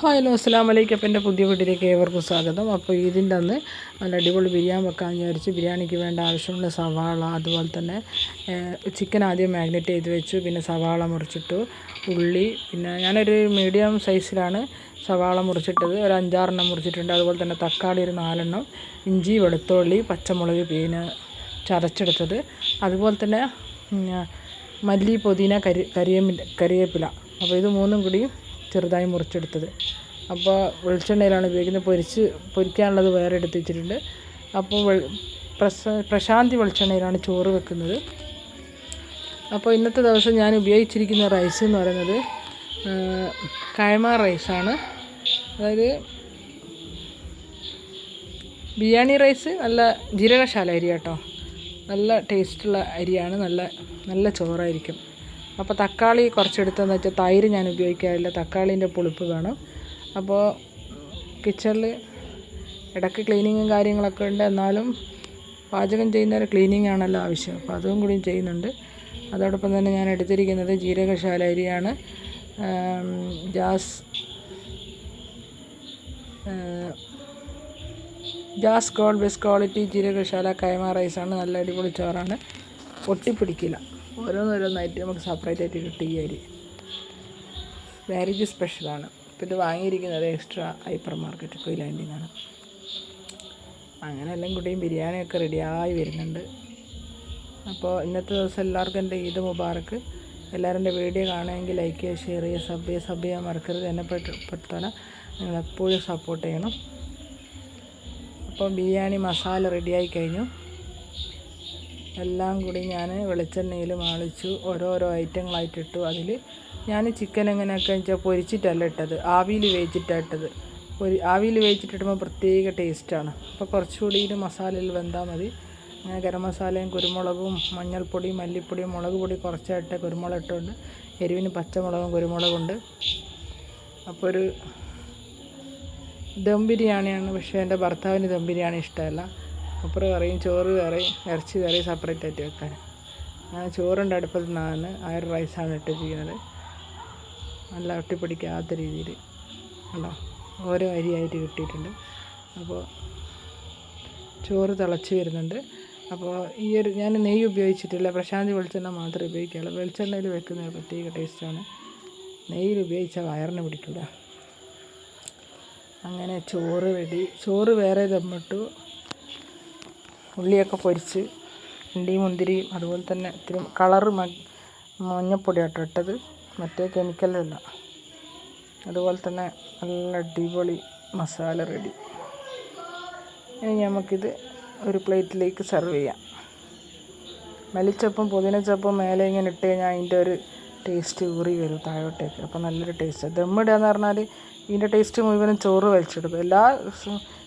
Hello അസ്സലാമു അലൈക്കും. അപ്പോൾ എൻ്റെ പുതിയ വീട്ടിലേക്ക് ഏവർക്കും സ്വാഗതം. അപ്പോൾ ഇതിൻ്റെ അന്ന് നല്ല അടിപൊളി ബിരിയാണി വെക്കാൻ വിചാരിച്ചു. ബിരിയാണിക്ക് വേണ്ട ആവശ്യമുള്ള സവാള, അതുപോലെ തന്നെ ചിക്കൻ ആദ്യം മാഗ്നേറ്റ് ചെയ്ത് വെച്ചു. പിന്നെ സവാള മുറിച്ചിട്ടു, ഉള്ളി, പിന്നെ ഞാനൊരു മീഡിയം സൈസിലാണ് സവാള മുറിച്ചിട്ടത്, ഒരു 5-6 മുറിച്ചിട്ടുണ്ട്. അതുപോലെ തന്നെ തക്കാളി ഒരു 4, ഇഞ്ചി, വെളുത്തുള്ളി, പച്ചമുളക് പിന്നെ ചതച്ചെടുത്തത്, അതുപോലെ തന്നെ മല്ലി, പുതിന, കരിവേപ്പില. അപ്പോൾ ഇത് 3 കൂടി ചെറുതായി മുറിച്ചെടുത്തത്. അപ്പോൾ വെളിച്ചെണ്ണയിലാണ് ഉപയോഗിക്കുന്നത്. പൊരിക്കാനുള്ളത് വേറെ എടുത്ത് വെച്ചിട്ടുണ്ട്. അപ്പോൾ പ്രശാന്തി വെളിച്ചെണ്ണയിലാണ് ചോറ് വെക്കുന്നത്. അപ്പോൾ ഇന്നത്തെ ദിവസം ഞാൻ ഉപയോഗിച്ചിരിക്കുന്ന റൈസ് എന്ന് പറയുന്നത് കൈമ റൈസാണ്. അതായത് ബിരിയാണി റൈസ്, നല്ല ജീരകശാല അരി കേട്ടോ. നല്ല ടേസ്റ്റുള്ള അരിയാണ്, നല്ല ചോറായിരിക്കും. അപ്പോൾ തക്കാളി കുറച്ചെടുത്തതെന്ന് വെച്ചാൽ തൈര് ഞാൻ ഉപയോഗിക്കാറില്ല, തക്കാളീൻ്റെ പുളിപ്പ് വേണം. അപ്പോൾ കിച്ചണിൽ ഇടയ്ക്ക് ക്ലീനിങ്ങും കാര്യങ്ങളൊക്കെ ഉണ്ട്, എന്നാലും പാചകം ചെയ്യുന്നവർ ക്ലീനിങ് ആണല്ലോ ആവശ്യം. അപ്പോൾ അതും കൂടി ചെയ്യുന്നുണ്ട്. അതോടൊപ്പം തന്നെ ഞാൻ എടുത്തിരിക്കുന്നത് ജീരകശാല അരിയാണ്. ജാസ് ഗോൾഡ് ബെസ്റ്റ് ക്വാളിറ്റി ജീരകശാല കൈമ റൈസാണ്. നല്ല അടിപൊളി ചോറാണ്, ഒട്ടിപ്പിടിക്കില്ല. ഓരോന്നായിട്ട് നമുക്ക് സെപ്പറേറ്റ് ആയിട്ട് കിട്ടും. ഈ അരി മാരേജ് സ്പെഷ്യലാണ്. ഇപ്പോൾ ഇത് വാങ്ങിയിരിക്കുന്നത് എക്സ്ട്രാ ഹൈപ്പർ മാർക്കറ്റ് കൊയിലാണ്ടിൽ നിന്നാണ്. അങ്ങനെ എല്ലാം കൂടിയും ബിരിയാണിയൊക്കെ റെഡിയായി വരുന്നുണ്ട്. അപ്പോൾ ഇന്നത്തെ ദിവസം എല്ലാവർക്കും എൻ്റെ ഈദ് മുബാറക്ക്. എല്ലാവരും എൻ്റെ വീഡിയോ കാണുമെങ്കിൽ ലൈക്ക് ചെയ്യുക, ഷെയർ ചെയ്യുക, സബ് ചെയ്യാൻ മറക്കരുത്. എന്നെ പെടുത്താൻ നിങ്ങളെപ്പോഴും സപ്പോർട്ട് ചെയ്യണം. അപ്പോൾ ബിരിയാണി മസാല റെഡിയായി കഴിഞ്ഞു. എല്ലാം കൂടി ഞാൻ വെളിച്ചെണ്ണയിൽ മാളിച്ചു, ഓരോരോ ഐറ്റങ്ങളായിട്ടിട്ടു. അതിൽ ഞാൻ ചിക്കൻ എങ്ങനെയൊക്കെ വെച്ചാൽ പൊരിച്ചിട്ടല്ല ഇട്ടത്, ആവിയിൽ വേവിച്ചിട്ടാണ് ഇട്ടത്. ആവിയിൽ വേവിച്ചിട്ടിടുമ്പോൾ പ്രത്യേക ടേസ്റ്റാണ്. അപ്പോൾ കുറച്ചുകൂടി ഇത് മസാലയിൽ വെന്താൽ മതി. അങ്ങനെ ഗരം മസാലയും കുരുമുളകും മഞ്ഞൾപ്പൊടിയും മല്ലിപ്പൊടിയും മുളക് പൊടി കുറച്ചായിട്ട് കുരുമുളക് ഇട്ടുകൊണ്ട്, എരിവിന് പച്ചമുളകും കുരുമുളകുണ്ട്. അപ്പോൾ ഒരു ദം ബിരിയാണിയാണ്. പക്ഷേ എൻ്റെ ഭർത്താവിന് ദം ബിരിയാണി ഇഷ്ടമല്ല. അപ്പുറം കറിയും ചോറ് കറിയും ഇറച്ചി കറി സെപ്പറേറ്റ് ആയിട്ട് വെക്കാൻ. ഞാൻ ചോറിൻ്റെ അടുപ്പത്ത് നിന്നാണ് റൈസാണ് ഇട്ടിരിക്കുന്നത്. നല്ല ഒട്ടിപ്പിടിക്കാത്ത രീതിയിൽ ഉണ്ടോ, ഓരോ അരിയായിട്ട് കിട്ടിയിട്ടുണ്ട്. അപ്പോൾ ചോറ് തിളച്ച് വരുന്നുണ്ട്. അപ്പോൾ ഞാൻ നെയ്യ് ഉപയോഗിച്ചിട്ടില്ല, പ്രശാന്തി വെളിച്ചെണ്ണ മാത്രമേ ഉപയോഗിക്കാറുള്ളൂ. വെളിച്ചെണ്ണയിൽ വെക്കുന്ന പ്രത്യേക ടേസ്റ്റാണ്. നെയ്യിൽ ഉപയോഗിച്ചാൽ വയറിന് പിടിക്കില്ല. അങ്ങനെ ചോറ് റെഡി. ചോറ് വേറെ ദമ്മിട്ടു. ഉള്ളിയൊക്കെ പൊരിച്ച്, അണ്ടി മുന്തിരിയും അതുപോലെ തന്നെ ഇത്തിരി കളറ് മഞ്ഞപ്പൊടിയാട്ടോ ഇട്ടത്, മറ്റേ കെമിക്കലല്ല. അതുപോലെ തന്നെ നല്ല അടിപൊളി മസാല റെഡി. ഇനി നമുക്കിത് ഒരു പ്ലേറ്റിലേക്ക് സെർവ് ചെയ്യാം. മല്ലിച്ചപ്പും പുതിനച്ചപ്പും മേലെ ഇങ്ങനെ ഇട്ട് കഴിഞ്ഞാൽ അതിൻ്റെ ഒരു ടേസ്റ്റ് ഊറി വരും താഴോട്ടേക്ക്. അപ്പോൾ നല്ലൊരു ടേസ്റ്റ്. ദമ്മിടുക എന്ന് പറഞ്ഞാൽ ഇതിൻ്റെ ടേസ്റ്റ് മുഴുവനും ചോറ് വലിച്ചെടുക്കും. എല്ലാ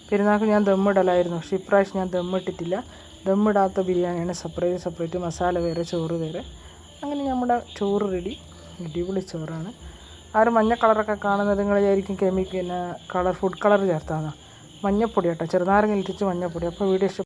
പെരുന്നാൾക്ക് ഞാൻ ദമ്മിടലായിരുന്നു, പക്ഷേ ഇപ്രാവശ്യം ഞാൻ ദമ്മിട്ടിട്ടില്ല. ദമ്മിടാത്ത ബിരിയാണിയാണ്, സെപ്പറേറ്റ് മസാല വേറെ ചോറ് വേറെ. അങ്ങനെ നമ്മുടെ ചോറ് റെഡി. അടിപൊളി ചോറാണ്. ആ ഒരു മഞ്ഞ കളറൊക്കെ കാണുന്നത് നിങ്ങൾ വിചാരിക്കും ഫുഡ് കളർ ചേർത്താണ്. മഞ്ഞപ്പൊടി കേട്ടോ, ചെറുനാരങ്ങ ഇട്ടിച്ച് മഞ്ഞപ്പൊടി. അപ്പോൾ വീഡിയോ